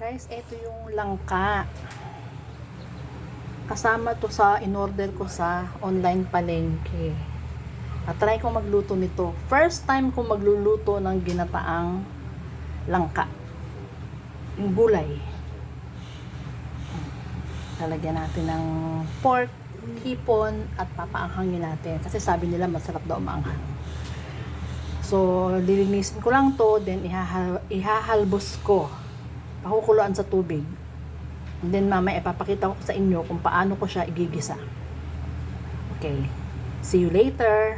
Guys, ito yung langka. Kasama to sa in-order ko sa online palengke. At try ko magluto nito. First time ko magluluto ng ginataang langka. Yung gulay. Lalagyan natin ng pork, hipon, at papaanghangin natin. Kasi sabi nila masarap daw maanghang. So, lilinisin ko lang to, then ihahalbos ko. Pakukuluan sa tubig. And then mamaya ipapakita ko sa inyo kung paano ko siya igigisa. Okay. See you later.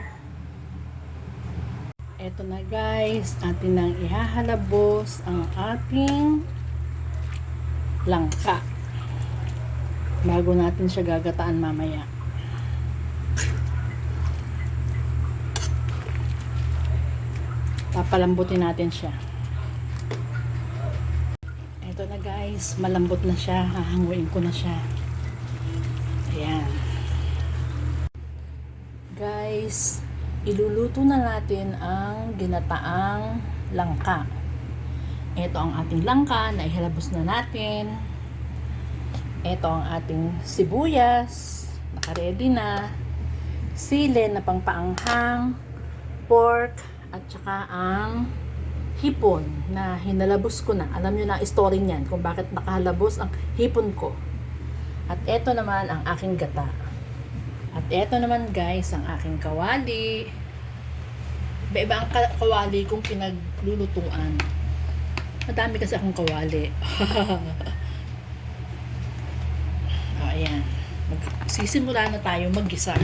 Eto na guys, atin nang ihahalabos ang ating langka. Bago natin siya gagataan mamaya. Papalambutin natin siya. Ito na guys, malambot na siya. Hahanguin ko na siya. Ayan. Guys, iluluto na natin ang ginataang langka. Ito ang ating langka na ihalabos na natin. Ito ang ating sibuyas. Naka-ready na. Sili na pangpaanghang. Pork. At saka ang hipon na hinalabos ko na. Alam nyo na story niyan kung bakit nakahalabos ang hipon ko. At eto naman ang aking gata. At eto naman guys ang aking kawali. Iba-iba ang kawali kong pinaglulutuan. Madami kasi akong kawali. Ayan. Sisimula na tayo maggisa.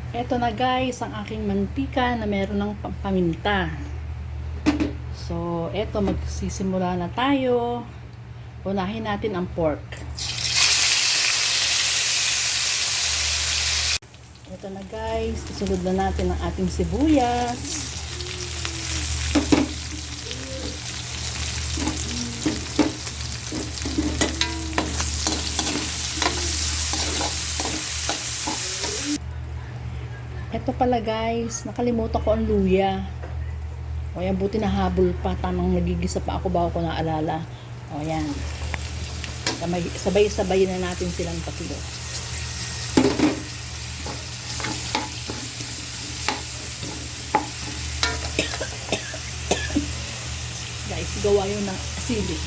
Eto na guys, ang aking mantika na meron ng paminta. So, eto magsisimula na tayo. Unahin natin ang pork. Eto na guys, isunod na natin ang ating sibuyas. Ito pala guys, nakalimutan ko ang luya. O yan, buti na habol pa. Tamang nagigisa pa ako bago ko naalala. O yan. Sabay-sabay na natin silang tatlo. Guys, gawa yun ng asili.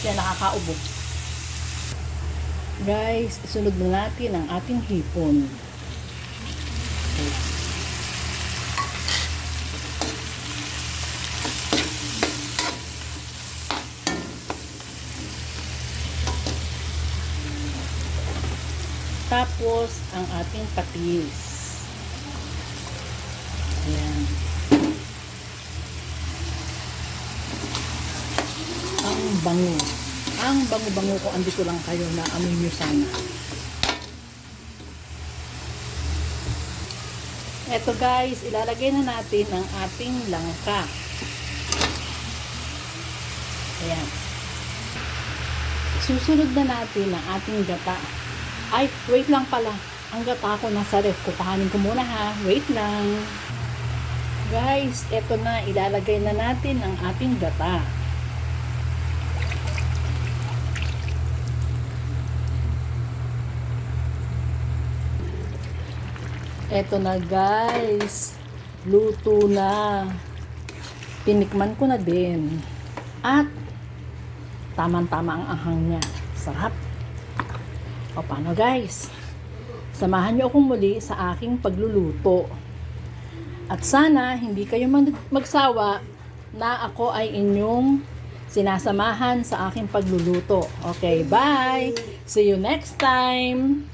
Yan, nakakaubo. Guys, isunod na natin ang ating hipon. Tapos, ang ating patis. Ayan. Ang bango. Ang bango-bango ko, andito lang kayo na amoy nyo sana. Eto guys, ilalagay na natin ang ating langka. Ayan. Susunod na natin ang ating gata. Ay, wait lang pala. Ang gata ko nasa ref. Kukuhanin ko muna ha. Wait lang. Guys, eto na. Ilalagay na natin ang ating gata. Eto na guys. Luto na. Tinikman ko na din. At tamang-tama ang ahang niya. Sarap. O paano guys? Samahan niyo akong muli sa aking pagluluto. At sana hindi kayo magsawa na ako ay inyong sinasamahan sa aking pagluluto. Okay, bye! See you next time!